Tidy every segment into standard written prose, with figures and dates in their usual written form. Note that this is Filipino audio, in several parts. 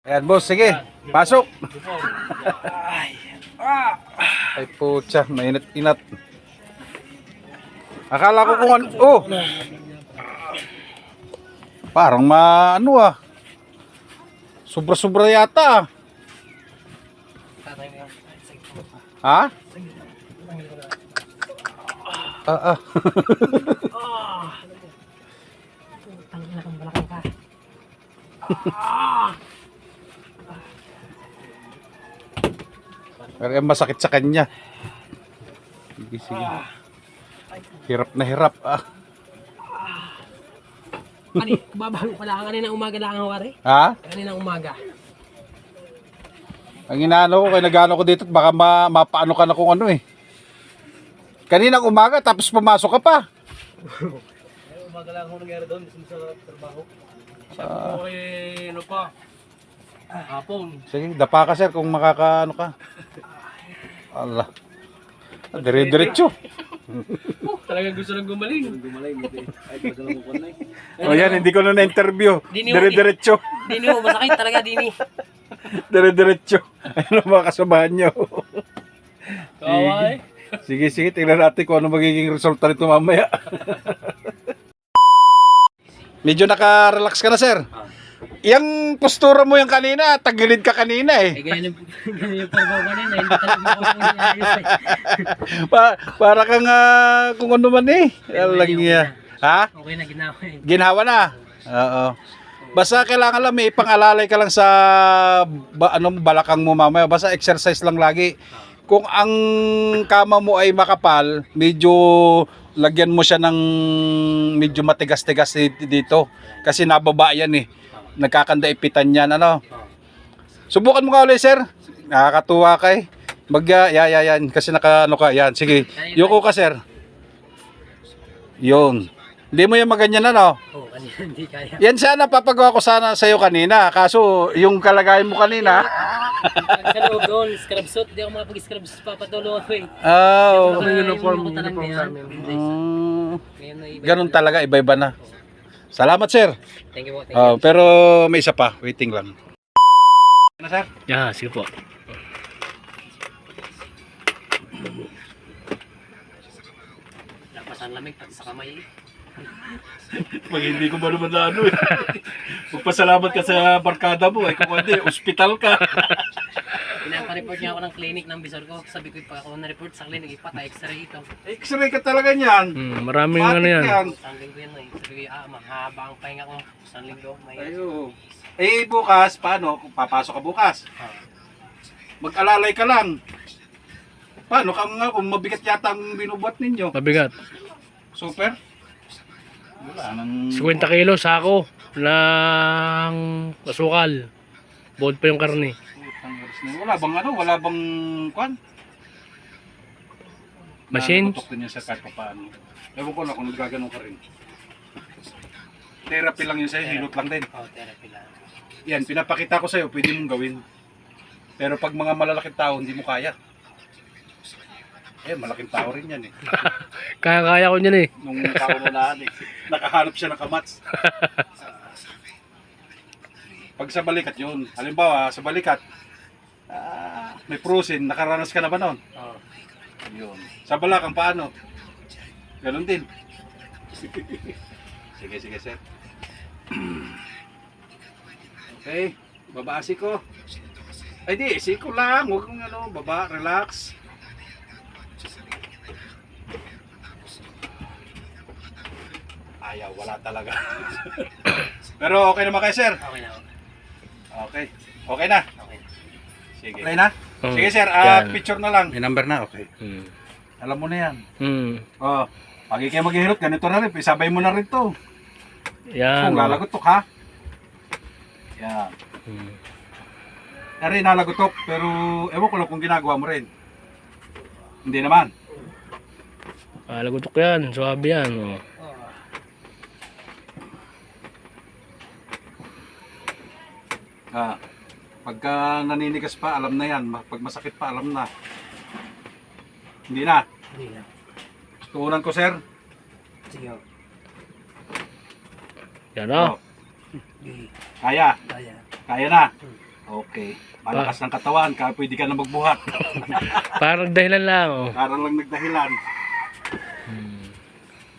Ayan, boss, sige. Pasok. Ay, putya, mainit-inat. Akala ko kung ano, oh. Parang ano Sobra-sobra yata. Ha? Ah. Tangina kang balakang ka. Pero masakit sa kanya. Sige. Hirap na hirap. Ani, babago pala kanina umaga lang ang wari. Ha? Kanina umaga. Ang inaano ko, kaya nag-ano ko dito, baka mapaano ka na kung ano eh. Kaninang umaga, tapos pumasok ka pa. Umaga lang ako nangyari doon, sa trabaho. Okay, ano pa? Hapon. Sige, dapa ka sir kung makakaano ka. Allah. Dire-diretso. Talagang gusto nang gumaling. Gumaling, hindi. Ay, pagdalang ko na O yan, hindi ko na interview. Dire-diretso. Dini mo, masakit talaga dini. Dire-diretso. Ano mga kasamahan nyo? Kaway. Sige, tingnan natin kung ano magiging resulta nito mamaya. Medyo naka-relax ka na, sir. Yung postura mo yung kanina, tagilid ka kanina eh. Ganyan yung pagbawa kanina, hindi talaga ako ayos eh. Para kang kung ano man eh. Alang niya. Ha? Okay na, ginawa eh. Ginawa na. Oo. Basta kailangan lang may ipangalalay ka lang sa balakang mo mamaya. Basta exercise lang lagi. Kung ang kama mo ay makapal, medyo lagyan mo siya ng medyo matigas-tigas dito. Kasi nababa yan eh. Nagkakandaipitan yan. Ano? Subukan mo ka ulit, sir. Nakakatuwa kay. Yan. Kasi naka-ano ka. Yan, sige. Yuko ka, sir. Yun. Hindi mo yan maganyan, ano? Oo, kanina hindi kaya. Yan sana papagawa ko sana sa'yo kanina. Kaso, yung kalagayan mo kanina. Sa loob doon, scrub suit. Hindi ako makapag-scrub suit papatulo ako eh. Uniform namin. Ganun talaga, iba-iba na. Salamat, sir. Thank you po, thank you. Pero may isa pa. Waiting lang. Ano, sir? Yeah, sige po. Lapasan lamig pati sa kamay eh. Pag hindi ko ba naman na ano eh. Magpasalamat ka sa barkada mo eh. Kung hindi, ospital ka. Pinapa-report niya ako ng clinic ng bisor ko. Sabi ko, pag ako na-report sa clinic, ipata x-ray ito. X-ray ka talaga niyan. Maraming ano Matik yan. Isang linggo yan eh. Sabi ko, mahaba ang pahinga ko. Isang linggo. Ayo. Bukas, paano? Kung papasok ka bukas. Mag-alalay ka lang. Paano ka nga kung mabigat yata ang binubuhat ninyo? Mabigat. Super? Wala nang... 50 kilo sako ng asukal. Bukod pa yung karne. Wala bang kwan? Machine? Tutok din yan sa kahit paano. Ewan ko lang kung nagaganon ka rin. Therapy lang yun sa'yo, hilot lang din. Oh, therapy lang. Yan, pinapakita ko sa'yo, pwede mong gawin. Pero pag mga malalaking tao, hindi mo kaya. Malaking tao rin yan eh. Kaya-kaya ko niyan eh. Nung kaunahan eh. Nakahanap siya ng kamats. Pag sa balikat yun, halimbawa sa balikat, may prusin, nakaranas ka na ba noon? Oh. Yun. Sa balakang paano? Ganon din. Sige, sir. Okay, babaasi ko. Ay di, siko lang. Huwag kong baba, relax. Ayaw, wala talaga. Pero okay naman kayo, sir. Okay na. Okay. Okay na. Okay. Sige. Okay na? Sige, sir. Yan. Picture na lang. May number na, okay. Alam mo na yan. Oh, pag kayo maghihirot, ganito na rin. Isabay mo na rin to. Yan. Kung lalagotok, ha? Yan. Rin nalagotok, pero ewan ko lang kung ginagawa mo rin. Hindi naman. Lagutok yan. Suwabe yan. Oh. Pagka naninigas pa, alam na yan. Pag masakit pa, alam na. Hindi na. Hindi na. Tuunan ko, sir. Sige. Yan o. Kaya. Kaya. Kaya na. Okay. Malakas ng katawan, kaya pwede ka na magbuhat. Parang dahilan lang, oh. Parang lang nagdahilan.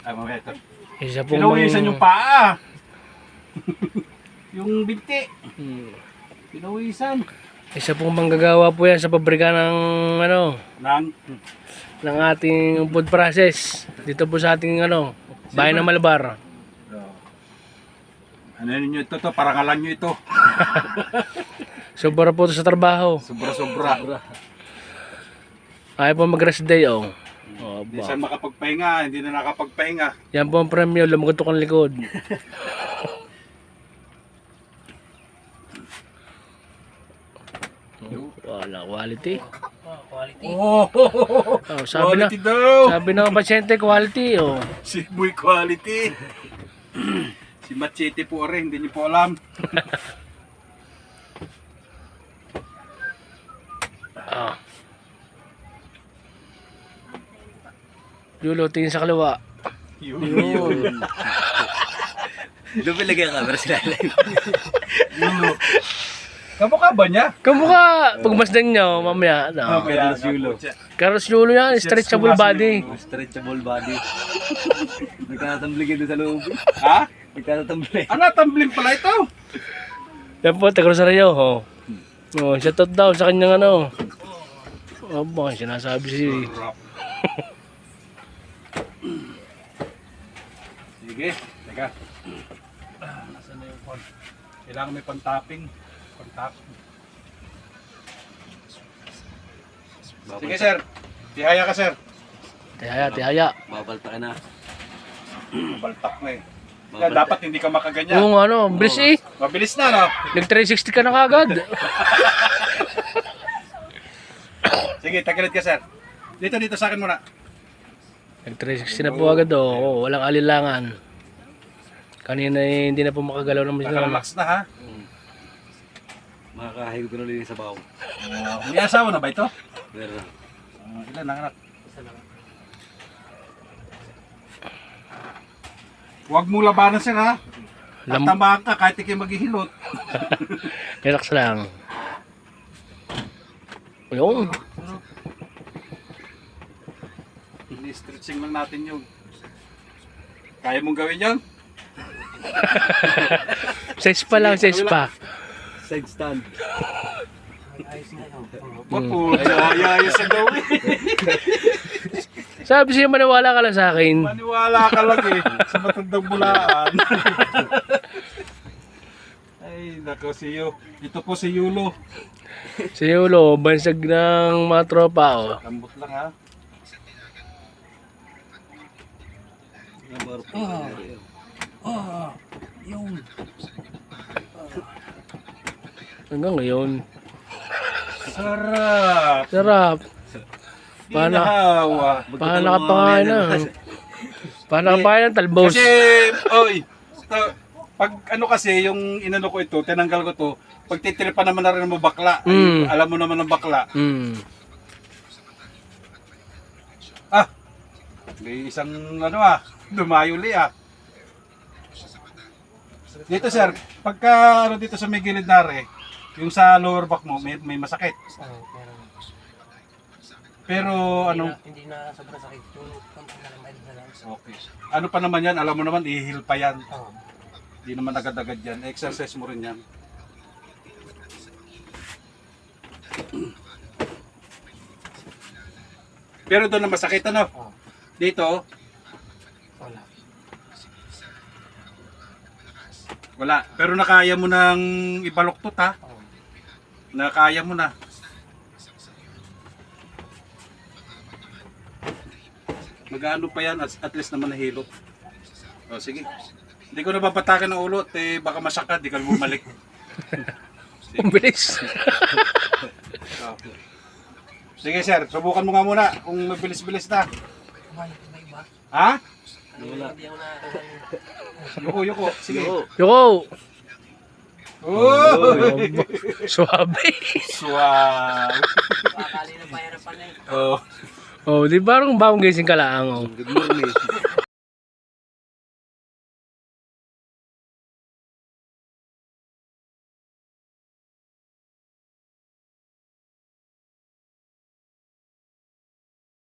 Ay, mamaya ito. Isa pong Pinawisan yung paa. Yung binti. Pinawisan. Isa pong manggagawa po yan sa pabrika ng ano, Nang, ng ating food process. Dito po sa ating ano, bayan ng Malabar. ano ninyo ito to? Parangalan nyo ito. Sobra po ito sa trabaho. Sobra-sobra. Ayaw po mag-rest day, oh. Oh, Hindi ba. siya makapagpahinga, hindi na nakapagpahinga. Yan po ang premyo, lumugutok ang likod. Wala, quality. Quality. Oh, Oh, sabi quality daw. sabi ng pasyente, quality, oh. Si Boy Quality. Si Machete po rin, hindi niyo po alam. Ah. Yulo, tingin sa kaliwa. Yun. Doon pilagay ang camera sila. Yun. Kamukha ba niya? Kamukha, pagmasdan nyo, mamaya, no. Carlos Yulo. Carlos Yulo yan, stretchable body. Stretchable body. Nagtatambling doon sa loob. Ha? Nagtatambling. Ano, tumbling pala ito? Yan po, taga Rosario, oh. Oh, shoutout daw sa kanyang ano. Oh, baka sinasabi si... Sige, teka. Nasaan na yung phone? Kailangan may pang-tapping. Pang-tapping. Sige, sir. Tihaya ka, sir. Tihaya. Babalta ka na. Baltak na eh. Yan, dapat hindi ka makaganyan. Oo nga, ano, bilis eh. Mabilis na, no? Nag 360 ka na kagad. Sige, tagilid ka, sir. Dito sa akin muna. Nag 360 na po agad, oh. Oh, walang alilangan. Kanina eh, hindi na po makagalaw ng masina. Nakarelax na, ha? Makakahigop ko na ulit sa baw. May asawa na ba ito? Pero Ilan ang anak? Huwag mong labanan, sir, ha? Tatamaan ka kahit ikay maghihilot. Relax lang. Ayun. Ini-stretching lang natin yun. Kaya mong gawin yun? Size pa lang, size pa. side stand. Ayos na yun. Wag po, ayos sa gawin. Sabi siya, maniwala ka lang sa akin. Maniwala ka lang eh, sa matandang bulaan. Ay, nako si Yu. Ito po si Yulo. Si Yulo, bansag ng mga tropa, oh. Lambot lang, ha? Yung. Hanggang ngayon. Sarap. Sarap. Ginahawa. Paano ka pangain na? Paano ka pangain ng talbos? Kasi, oy, pag ano kasi, yung inano ko ito, tinanggal ko to, pag titiripan naman na rin mo bakla, ay, alam mo naman ng bakla. Ah, may isang ano dumayuli Dito sir, pagka ano dito sa may gilid na rin, yung sa lower back mo, may masakit. Meron. Pero ano, Hindi na sobrang sakit. Yung konti na lang, mild na lang. okay. Ano pa naman yan, alam mo naman, i-heal pa yan. Oo. Hindi naman agad-agad yan. Exercise mo rin yan. Pero doon na masakit ano? Oo. Dito, Wala. wala. Pero nakaya mo nang ibaluktot ha? Oo. Nakaya mo na. Mag-ano pa yan, at least naman nahilot. O sige. Hindi ko napapatakan ng ulo, baka masakad, di ka bumalik. Ang bilis. So, sige sir, subukan mo nga muna kung mabilis-bilis na. Iba. Ha? Hindi ako na... Yuko. Sige. Yoko! Oh! Suwabe. Swag. Akali na pahirapan na eh. Oh. Oh, di parang bagong gising ka lang, oh. Good morning.